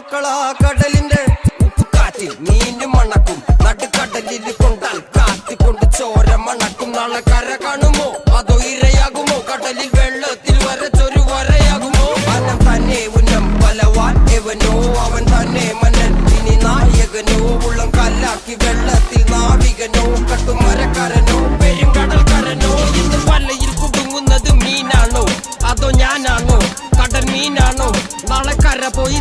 മക്കളാ കടലിന്റെ ഉപ്പുകാറ്റിൽ മീന് മണക്കും നടുക്കടലിൽ കൊണ്ടാൽ കാത്തിക്കൊണ്ട് ചോര മണക്കും. നാളെ കര കാണുമോ അതോ ഇരയാകുമോ? കടലിൽ വെള്ളത്തിൽ വരച്ചൊരു വരയാകുമോ? അനം തന്നെ ഉന്നം ബലവാൻ എവനോ അവൻ തന്നെ മന്നൻ ഇനി നായകനോ. ഉള്ളം കല്ലാക്കി വെള്ളത്തിൽ നാവികനോ കട്ടുമരക്കാരനോ പെരുങ്കടൽക്കാരനോ. ഇന്ന് വലയിൽ കുടുങ്ങുന്നത് മീനാണോ അതോ ഞാനാണോ? കടൽ മീനാണോ? നാളെ കര പോയി